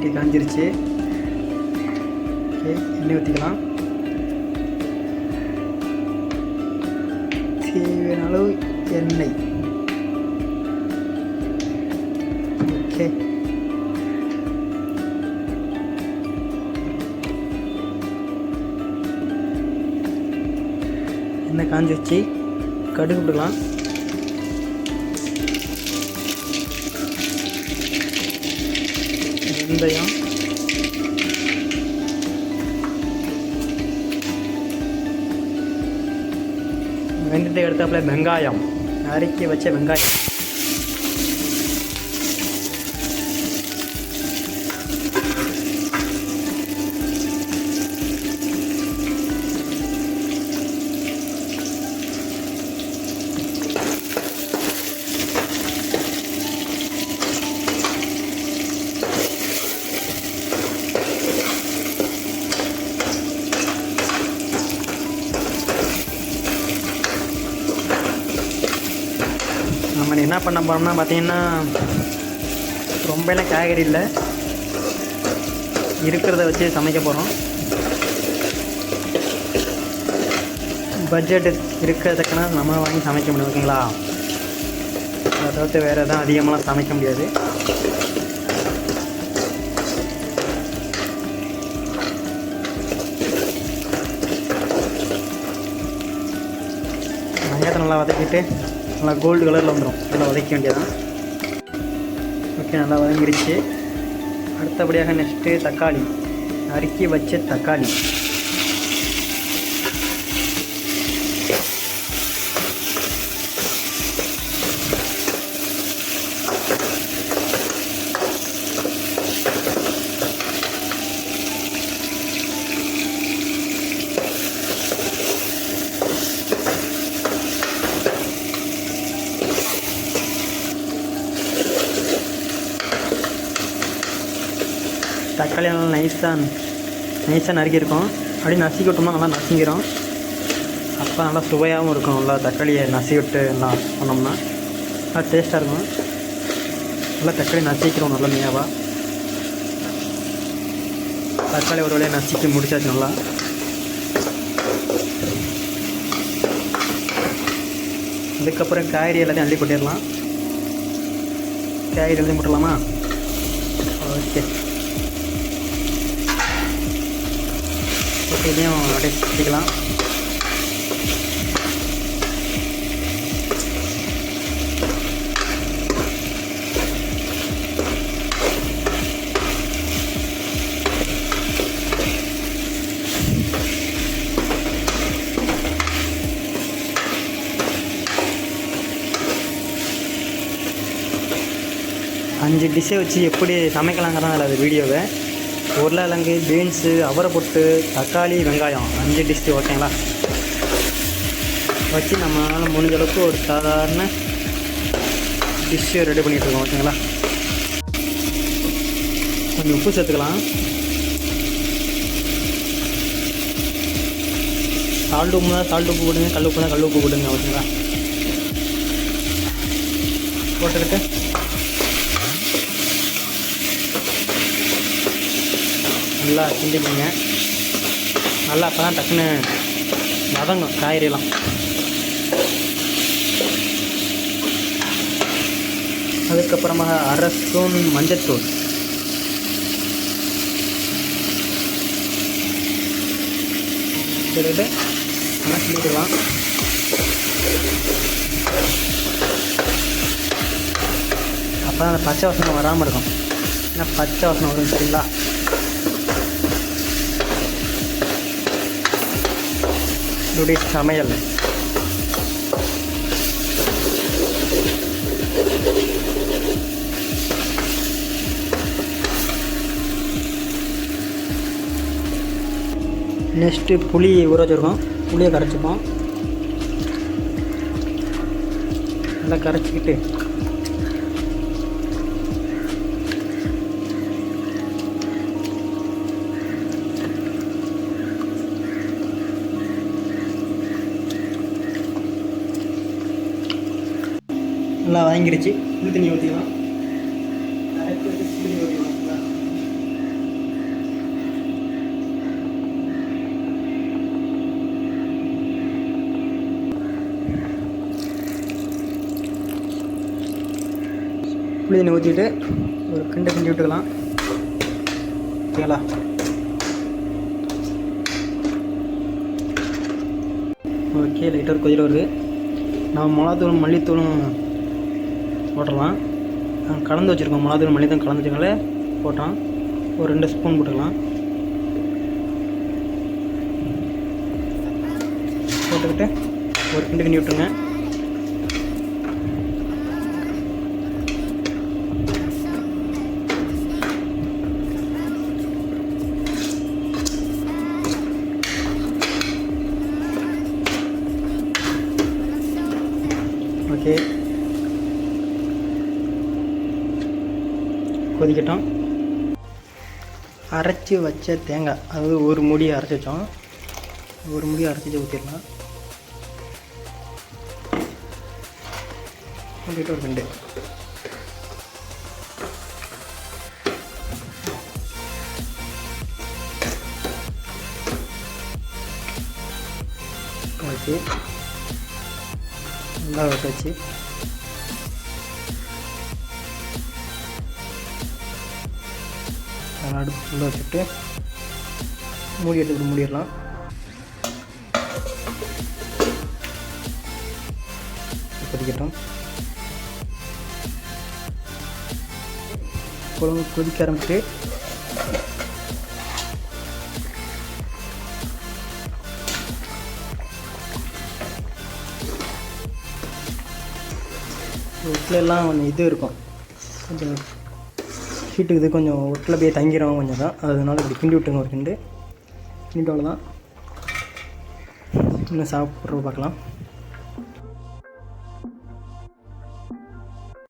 சட்டி காஞ்சிருச்சு. ஓகே, எண்ணெய் ஊற்றிக்கலாம். தேவையான அளவு எண்ணெய். ஓகே, எண்ணெய் காஞ்சி வச்சு கடுகு போட்டுக்கலாம். வெந்தயம், வெந்தயத்தை எடுத்தாப்புல வெங்காயம், நறுக்கி வச்ச வெங்காயம், நம்ம என்ன பண்ண போகிறோம்னா பார்த்தீங்கன்னா ரொம்பலாம் காய்கறி இல்லை, இருக்கிறத வச்சு சமைக்க போகிறோம். பட்ஜெட் இருக்கிறதுக்குன்னா நம்ம வாங்கி சமைக்க முடியும். ஓகேங்களா? அதை தவிர்த்து வேறு எதுவும் அதிகமாகலாம் சமைக்க முடியாது. வெங்காயத்தை நல்லா வதக்கிட்டு நல்லா கோல்டு கலரில் வந்துடும். நல்லா வதக்க வேண்டியதான். ஓகே, நல்லா வதங்கிருச்சு. அடுத்தபடியாக நெக்ஸ்ட்டு தக்காளி, நறுக்கி வச்ச தக்காளி, தக்காளி நல்லா நைஸாக நறுக்கியிருக்கோம். அப்படியே நசுக்கி விட்டோம்னா நல்லா நசுங்கிடும். அப்போ நல்லா சுவையாகவும் இருக்கும். நல்லா தக்காளியை நசுக்கி விட்டு நல்லா பண்ணோம்னா நல்லா டேஸ்ட்டாக இருக்கும். நல்லா தக்காளி நசுக்கிறோம் நல்லா மெய்யாவாக. தக்காளி ஒரு வழியாக நசுக்கி முடிச்சாச்சு. நல்லா அதுக்கப்புறம் காய்கறி எல்லாத்தையும் அள்ளி போட்டிடலாம். காய்கறி எல்லாத்தையும் போட்டுடலாமா? ஓகே, இதையும் அப்படியே சுற்றிக்கலாம். அஞ்சு டிஷ்ஷை வச்சு எப்படி சமைக்கலாங்கிறதான் அது வீடியோவை. உருளைக்கிழங்கு, பீன்ஸு, அவரை பொட்டு, தக்காளி, வெங்காயம் 5 டிஷ்ஷு. ஓகேங்களா? வச்சு நம்மளால் முடிஞ்ச அளவுக்கு ஒரு சாதாரண டிஷ்ஷு ரெடி பண்ணிகிட்ருக்கோம். ஓகேங்களா? கொஞ்சம் உப்பு சேர்த்துக்கலாம். சால்ட் உப்பு தான் சால்ட் உப்பு போடுங்க, கல் உப்பு தான் கல் உப்பு போடுங்க. ஓகேங்களா? போட்டுக்கிட்டு நல்லா கிண்டிக்கங்க. நல்லா அப்போ தான் டக்குன்னு வதங்கும் காய்கறியெல்லாம். அதுக்கப்புறமாக அரை ஸ்பூன் மஞ்சத்தூள், சொல்லிட்டு நல்லா கிண்டிக்கலாம். அப்போ தான் அந்த பச்சை வாசனை வராமல் இருக்கும். ஏன்னா பச்சை வாசனை வரும். சரிங்களா? இதோடைய சமையல் நெக்ஸ்ட்டு புளி ஊற வச்சுருக்கோம். புளியை கரைச்சிப்போம். நல்லா கரைச்சிக்கிட்டு நல்லா வதங்கிடுச்சு. புளி தண்ணி ஊற்றிக்கலாம். புளி ஊற்றிக்கலாம். புளி தண்ணி ஊற்றிட்டு ஒரு கிண்டி விட்டுக்கலாம். ஓகேங்களா? ஓகே, லைட்டாக ஒரு கொதியில் வருது. நம்ம மிளகாத்தூளும் மல்லித்தூளும் போட்டுடலாம். கலந்து வச்சுருக்கோம். மிளகாத்தூள் மல்லித்தூள் கலந்து வச்சுக்கனால போட்டோம். ஒரு 2 ஸ்பூன் போட்டுக்கலாம். போட்டுக்கிட்டு ஒரு கிண்டி விட்டுருங்க. ஓகே, கொதிக்கட்டும். அரைச்சி வச்ச தேங்காய், அதாவது ஒரு மூடி அரைச்சி வச்சோம். ஒரு மூடி அரைச்சி ஊற்றிடலாம். ஊற்றிட்டு ஒரு 2. ஓகே, நல்லா வச்சு அடுப்புக்குள்ளே வச்சுட்டு மூடிடலாம். கொதிக்கட்டும். குழம்பு கொதிக்க ஆரம்பிச்சு ஒட்டிலெல்லாம் கொஞ்சம் இது இருக்கும், கொஞ்சம் ஹீட்டுக்கு இது கொஞ்சம் ஒட்டில் போய் தங்கிடும் கொஞ்சம் தான். அதனால இப்படி கிண்டி விட்டுங்க. ஒரு கிண்டிட்டு அவ்வளோதான். இன்னும் சாப்பிட்ற பார்க்கலாம்.